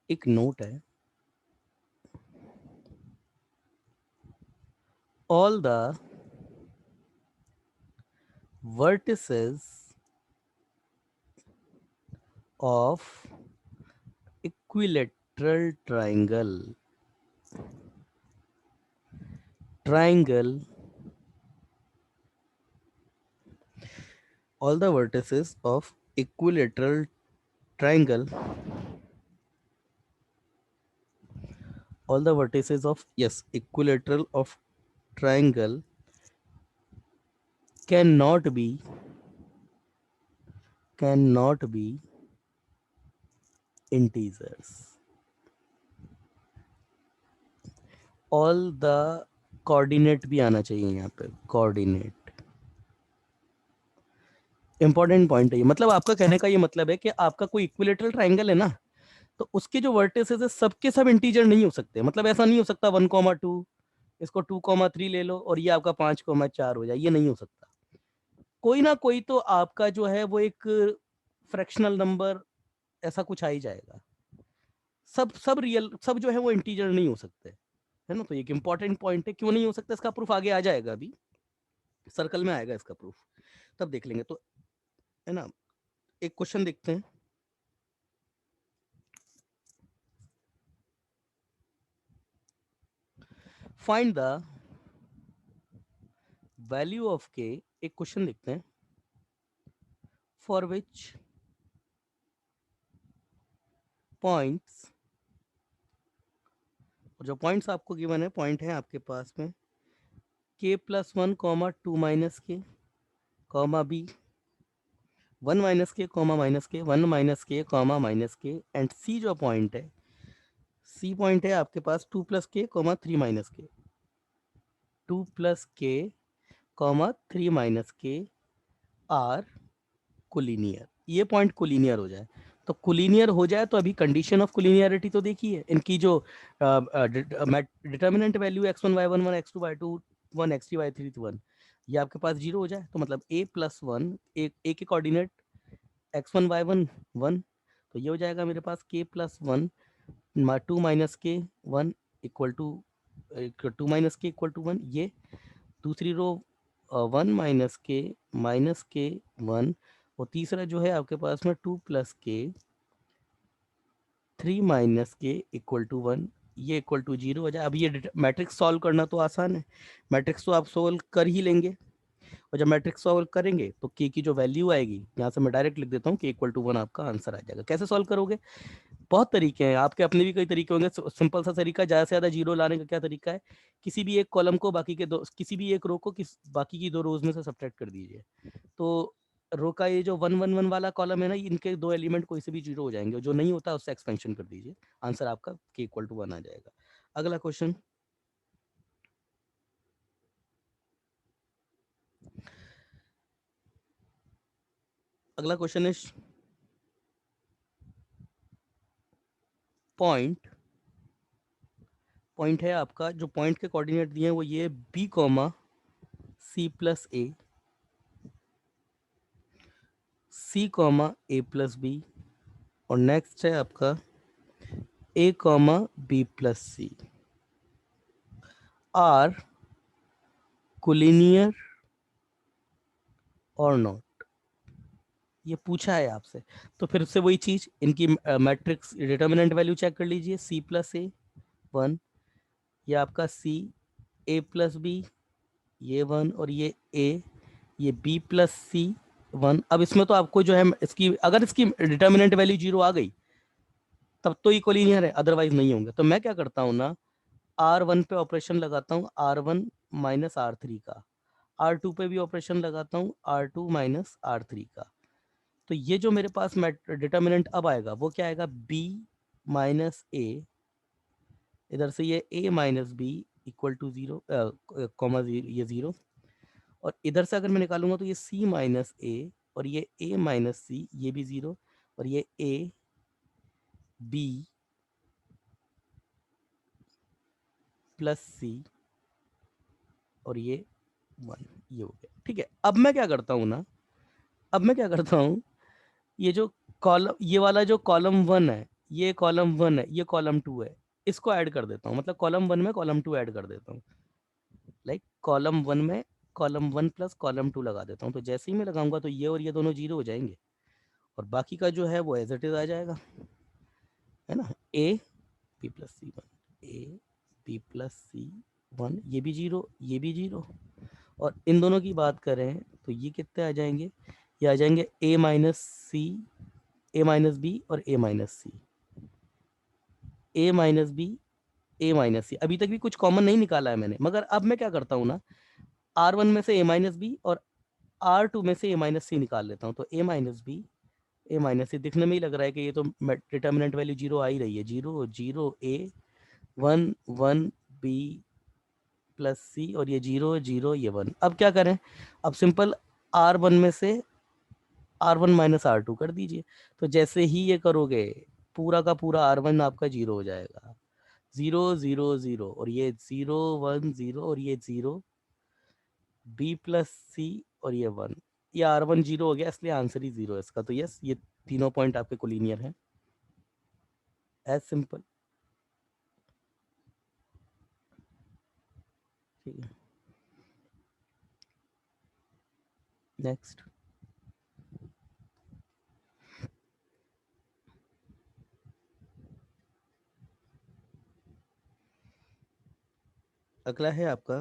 एक नोट है, all the vertices of equilateral triangle, all the vertices of equilateral triangle, all the vertices of, yes, equilateral of triangle cannot be integers. All the coordinate भी आना चाहिए यहाँ पे, coordinate. Important point है ये, मतलब आपका कहने का ये मतलब है कि आपका कोई इक्विलेटरल ट्राइंगल है ना, तो उसके जो वर्टिसेस है सबके सब इंटीजर नहीं हो सकते। मतलब ऐसा नहीं हो सकता 1,2, इसको 2,3 ले लो और ये आपका 5,4 हो जाए, ये नहीं हो सकता। कोई ना कोई तो आपका जो है वो एक फ्रैक्शनल नंबर ऐसा कुछ आ ही जाएगा। सब सब रियल सब जो है वो इंटीजर नहीं हो सकते, है ना। तो एक इंपॉर्टेंट पॉइंट है, क्यों नहीं हो सकता इसका प्रूफ आगे आ जाएगा, अभी सर्कल में आएगा इसका प्रूफ, तब देख लेंगे। तो है ना, एक क्वेश्चन देखते हैं। फाइंड द वैल्यू ऑफ के, एक क्वेश्चन देखते हैं, फॉर विच पॉइंट्स, और जो पॉइंट्स आपको गिवन है, पॉइंट है आपके पास में k+1, 2 माइनस के, कॉमा बी 1 माइनस के, कॉमा माइनस के, 1 माइनस के, कॉमा माइनस के, एंड सी जो पॉइंट है, सी पॉइंट है आपके पास 2+k, 3 माइनस के, 2+k, 3 माइनस के आर कोलिनियर। ये पॉइंट कोलिनियर हो जाए, तो कोलिनियर हो जाए तो अभी कंडीशन ऑफ कोलिनियरिटी तो देखिए, इनकी जो determinant value x1 y1 1 x2 y2 1 x3 y3 1, ये आपके पास 0 हो जाए। तो मतलब a+1, ए के कोऑर्डिनेट x1 y1 1, तो ये हो जाएगा मेरे पास k+1 2 माइनस के 1 इक्वल टू 2 माइनस के इक्वल टू 1। ये दूसरी रो 1 माइनस के 1, और तीसरा जो है आपके पास में 2+k 3 माइनस के इक्वल टू 1, ये इक्वल टू 0 हो जाए। अब ये मैट्रिक्स सॉल्व करना तो आसान है, मैट्रिक्स तो आप सॉल्व कर ही लेंगे, और जब मैट्रिक्स सॉल्व करेंगे तो k की जो वैल्यू आएगी, यहाँ से मैं डायरेक्ट लिख देता हूँ, k इक्वल टू 1 आपका आंसर आ जाएगा। कैसे सॉल्व करोगे? बहुत तरीके हैं, आपके अपने भी कई तरीके होंगे। सिंपल सा तरीका, ज़्यादा से ज़्यादा जीरो लाने का क्या तरीका है, किसी भी एक कॉलम को बाकी के दो, किसी भी एक रो को बाकी की दो रोज में से सब्ट्रैक्ट कर दीजिए, तो रो का ये जो 1 1 1 वाला कॉलम है ना, इनके दो एलिमेंट कोई से भी जीरो हो जाएंगे, जो नहीं होता उससे एक्सपेंशन कर दीजिए, आंसर आपका k इक्वल टू 1 आ जाएगा। अगला क्वेश्चन, अगला क्वेश्चन है पॉइंट, पॉइंट है आपका, जो पॉइंट के कोऑर्डिनेट दिए हैं वो ये b, c+a, c, a+b, और नेक्स्ट है आपका a, b+c आर कोलिनियर और नॉट, ये पूछा है आपसे। तो फिर से वही चीज, इनकी मैट्रिक्स डिटर्मिनेंट वैल्यू चेक कर लीजिए, c+a 1, ये आपका c, a+b ये 1, और ये a, ये b+c 1। अब इसमें तो आपको जो है इसकी, अगर इसकी डिटर्मिनेंट वैल्यू 0 आ गई तब तो ये कोलिनियर है, अदरवाइज नहीं होंगे। तो मैं क्या करता हूँ ना, R1 पे ऑपरेशन लगाता हूँ, R1 माइनस R3 का, R2 पे भी ऑपरेशन लगाता हूँ, R2 माइनस R3 का। तो ये जो मेरे पास डिटर्मिनेंट अब आएगा वो क्या आएगा, b माइनस a, इधर से ये a minus b equal to 0, comma ये 0, और इधर से अगर मैं निकालूंगा तो ये c माइनस a, और ये a माइनस c, ये भी 0, और ये a b प्लस c, और ये 1, ये हो गया। ठीक है, अब मैं क्या करता हूँ ना, अब मैं क्या करता हूँ, ये जो कॉलम, ये वाला जो कॉलम 1 है, ये कॉलम 1 है, ये कॉलम 2 है, इसको ऐड कर देता हूँ, मतलब कॉलम 1 में कॉलम 2 ऐड कर देता हूँ। लाइक कॉलम 1 में कॉलम 1 प्लस कॉलम 2 लगा देता हूँ। तो जैसे ही मैं लगाऊंगा तो ये और ये दोनों जीरो हो जाएंगे और बाकी का जो है वो एज इट इज आ जाएगा, है ना। A B plus C one, A B plus C one, ये भी जीरो, ये भी जीरो। और इन दोनों की बात करें तो ये कितने आ जाएंगे, ये आ जाएंगे ए माइनस सी, ए माइनस बी और ए माइनस सी, ए माइनस बी, ए माइनस सी। अभी तक भी कुछ कॉमन नहीं निकाला है मैंने, मगर अब मैं क्या करता हूँ ना, आर वन में से ए माइनस बी और आर टू में से ए माइनस सी निकाल लेता हूँ। तो ए माइनस बी, ए माइनस सी, दिखने में ही लग रहा है कि ये तो डिटर्मिनेंट वैल्यू जीरो आ ही रही है, जीरो जीरो ए, वन वन बी प्लस सी, और ये जीरो जीरो ये वन। अब क्या करें, अब सिंपल आर वन में से R one minus R two कर दीजिए। तो जैसे ही ये करोगे पूरा का पूरा आर वन आपका जीरो हो जाएगा, जीरो जीरो जीरो, और ये जीरो वन जीरो, और ये जीरो बी प्लस सी, और ये वन। ये आर वन जीरो हो गया, इसलिए आंसर ही जीरो है इसका। तो यस, ये तीनों पॉइंट आपके कोलिनियर हैं, एज सिंपल। ठीक है, नेक्स्ट। अगला है आपका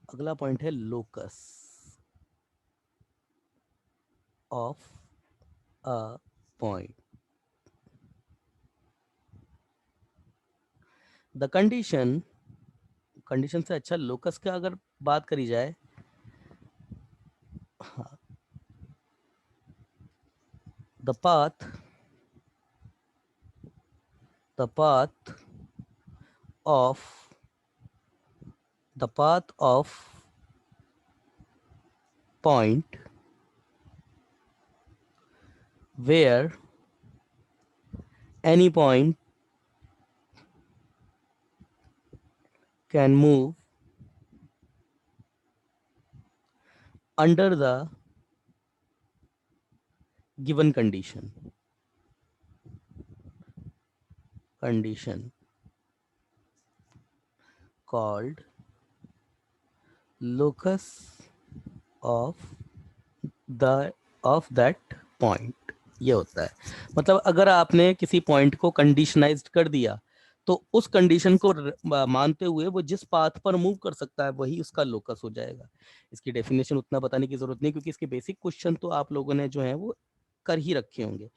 अगला पॉइंट है locus of a point. The condition, condition से अच्छा लोकस का अगर बात करी जाए, the path, the path of, the path of point where any point can move under the given condition, condition called locus of the of that point। ये होता है, मतलब अगर आपने किसी पॉइंट को कंडीशनाइज्ड कर दिया तो उस कंडीशन को मानते हुए वो जिस पाथ पर मूव कर सकता है वही उसका लोकस हो जाएगा। इसकी डेफिनेशन उतना बताने की जरूरत नहीं, क्योंकि इसके बेसिक क्वेश्चन तो आप लोगों ने जो है वो कर ही रखे होंगे।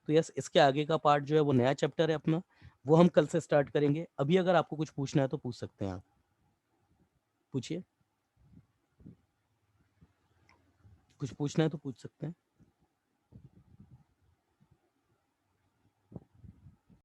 तो यस, इसके आगे का पार्ट जो है वो नया चैप्टर है अपना, वो हम कल से स्टार्ट करेंगे। अभी अगर आपको कुछ पूछना है तो पूछ सकते हैं आप, पूछिए, कुछ पूछना है तो पूछ सकते हैं।